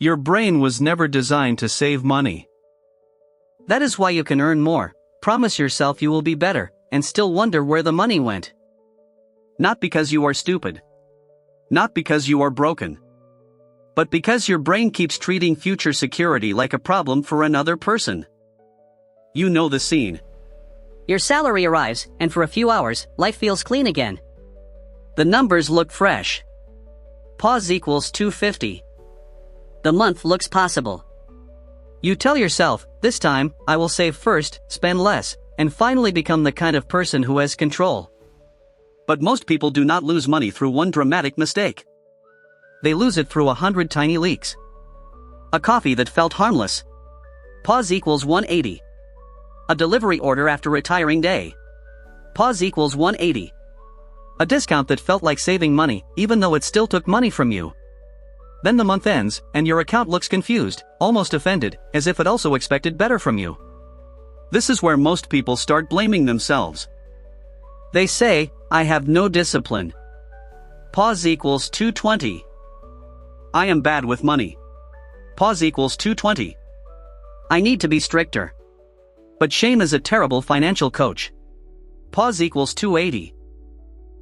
Your brain was never designed to save money. That is why you can earn more, promise yourself you will be better, and still wonder where the money went. Not because you are stupid. Not because you are broken. But because your brain keeps treating future security like a problem for another person. You know the scene. Your salary arrives, and for a few hours, life feels clean again. The numbers look fresh. Pause equals 250. The month looks possible. You tell yourself, this time, I will save first, spend less, and finally become the kind of person who has control. But most people do not lose money through one dramatic mistake. They lose it through 100 tiny leaks. A coffee that felt harmless. Pause equals 180. A delivery order after a tiring day. Pause equals 180. A discount that felt like saving money, even though it still took money from you. Then the month ends, and your account looks confused, almost offended, as if it also expected better from you. This is where most people start blaming themselves. They say, I have no discipline. Pause equals 220. I am bad with money. Pause equals 220. I need to be stricter. But shame is a terrible financial coach. Pause equals 280.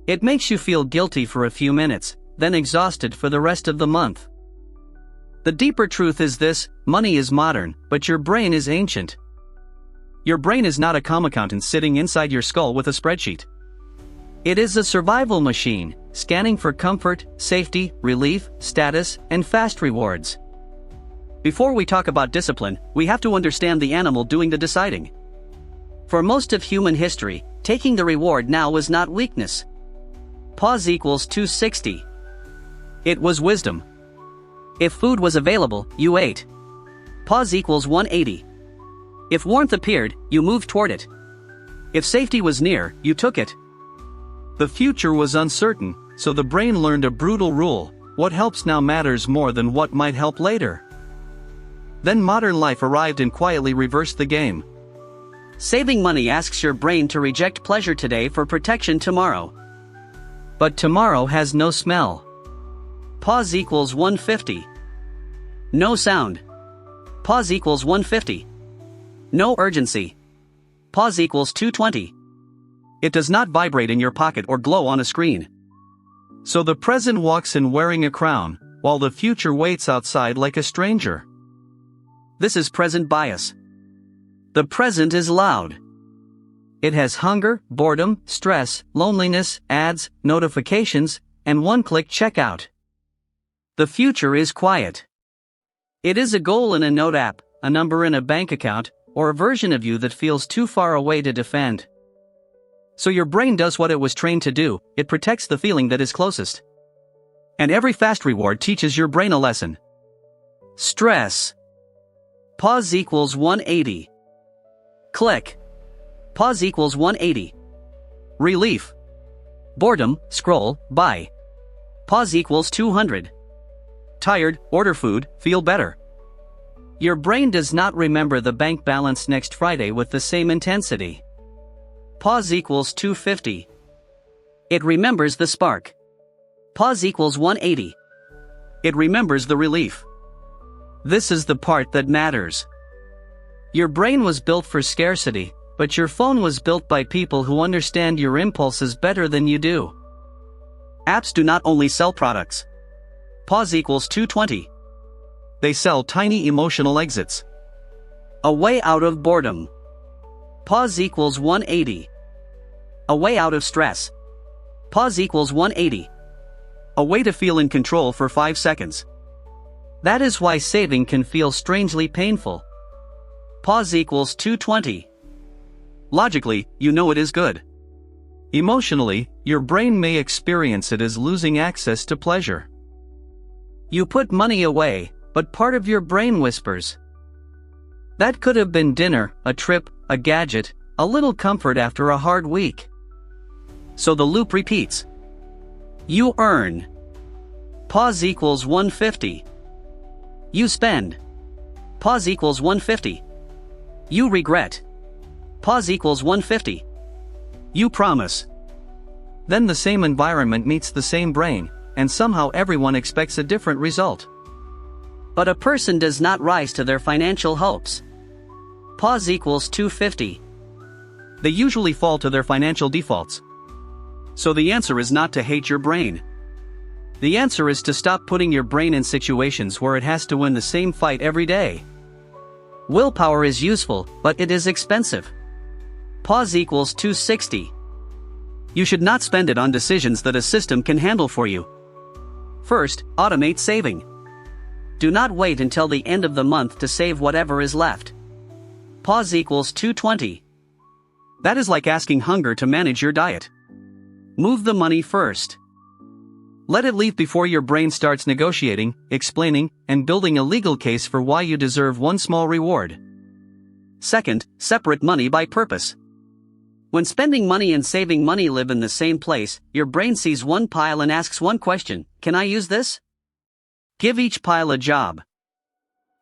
It makes you feel guilty for a few minutes, then exhausted for the rest of the month. The deeper truth is this: money is modern, but your brain is ancient. Your brain is not a calm accountant sitting inside your skull with a spreadsheet. It is a survival machine, scanning for comfort, safety, relief, status, and fast rewards. Before we talk about discipline, we have to understand the animal doing the deciding. For most of human history, taking the reward now was not weakness. Pause equals 260. It was wisdom. If food was available, you ate. Pause equals 180. If warmth appeared, you moved toward it. If safety was near, you took it. The future was uncertain, so the brain learned a brutal rule: what helps now matters more than what might help later. Then modern life arrived and quietly reversed the game. Saving money asks your brain to reject pleasure today for protection tomorrow. But tomorrow has no smell. Pause equals 150. No sound. Pause equals 150. No urgency. Pause equals 220. It does not vibrate in your pocket or glow on a screen. So the present walks in wearing a crown, while the future waits outside like a stranger. This is present bias. The present is loud. It has hunger, boredom, stress, loneliness, ads, notifications, and one-click checkout. The future is quiet. It is a goal in a note app, a number in a bank account, or a version of you that feels too far away to defend. So your brain does what it was trained to do: it protects the feeling that is closest. And every fast reward teaches your brain a lesson. Stress. Pause equals 180. Click. Pause equals 180. Relief. Boredom, scroll, buy. Pause equals 200. Tired, order food, feel better. Your brain does not remember the bank balance next Friday with the same intensity. Pause equals 250. It remembers the spark. Pause equals 180. It remembers the relief. This is the part that matters. Your brain was built for scarcity, but your phone was built by people who understand your impulses better than you do. Apps do not only sell products. Pause equals 220. They sell tiny emotional exits. A way out of boredom. Pause equals 180. A way out of stress. Pause equals 180. A way to feel in control for 5 seconds. That is why saving can feel strangely painful. Pause equals 220. Logically, you know it is good. Emotionally, your brain may experience it as losing access to pleasure. You put money away, but part of your brain whispers, that could have been dinner, a trip, a gadget, a little comfort after a hard week. So the loop repeats. You earn. Pause equals 150. You spend. Pause equals 150. You regret. Pause equals 150. You promise. Then the same environment meets the same brain, and somehow everyone expects a different result. But a person does not rise to their financial hopes. Pause equals 250. They usually fall to their financial defaults. So the answer is not to hate your brain. The answer is to stop putting your brain in situations where it has to win the same fight every day. Willpower is useful, but it is expensive. Pause equals 260. You should not spend it on decisions that a system can handle for you. First, automate saving. Do not wait until the end of the month to save whatever is left. Pause equals 220. That is like asking hunger to manage your diet. Move the money first. Let it leave before your brain starts negotiating, explaining, and building a legal case for why you deserve one small reward. Second, separate money by purpose. When spending money and saving money live in the same place, your brain sees one pile and asks one question: can I use this? Give each pile a job.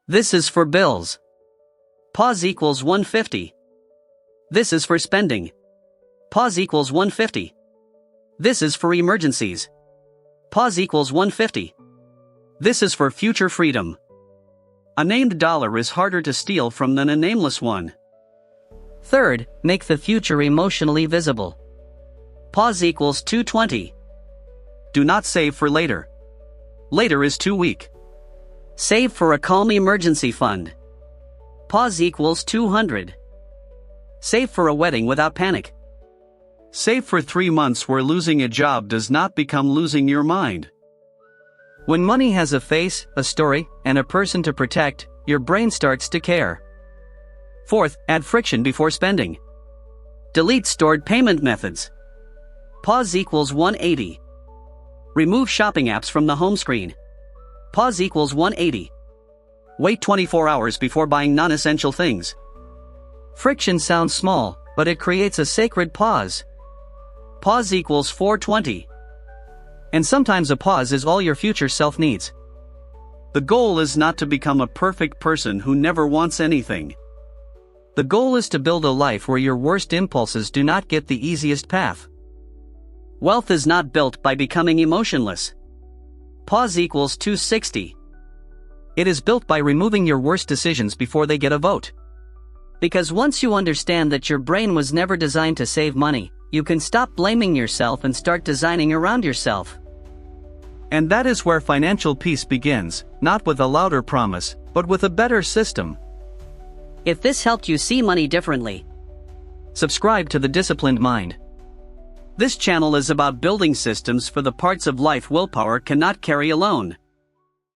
This is for bills. Pause equals 150. This is for spending. Pause equals 150. This is for emergencies. Pause equals 150. This is for future freedom. A named dollar is harder to steal from than a nameless one. Third, make the future emotionally visible. Pause equals 220. Do not save for later. Later is too weak. Save for a calm emergency fund. Pause equals 200. Save for a wedding without panic. Save for 3 months where losing a job does not become losing your mind. When money has a face, a story, and a person to protect, your brain starts to care. Fourth, add friction before spending. Delete stored payment methods. Pause equals 180. Remove shopping apps from the home screen. Pause equals 180. Wait 24 hours before buying non-essential things. Friction sounds small, but it creates a sacred pause. Pause equals 420. And sometimes a pause is all your future self needs. The goal is not to become a perfect person who never wants anything. The goal is to build a life where your worst impulses do not get the easiest path. Wealth is not built by becoming emotionless. Pause equals 260. It is built by removing your worst decisions before they get a vote. Because once you understand that your brain was never designed to save money, you can stop blaming yourself and start designing around yourself. And that is where financial peace begins, not with a louder promise, but with a better system. If this helped you see money differently, subscribe to The Disciplined Mind. This channel is about building systems for the parts of life willpower cannot carry alone.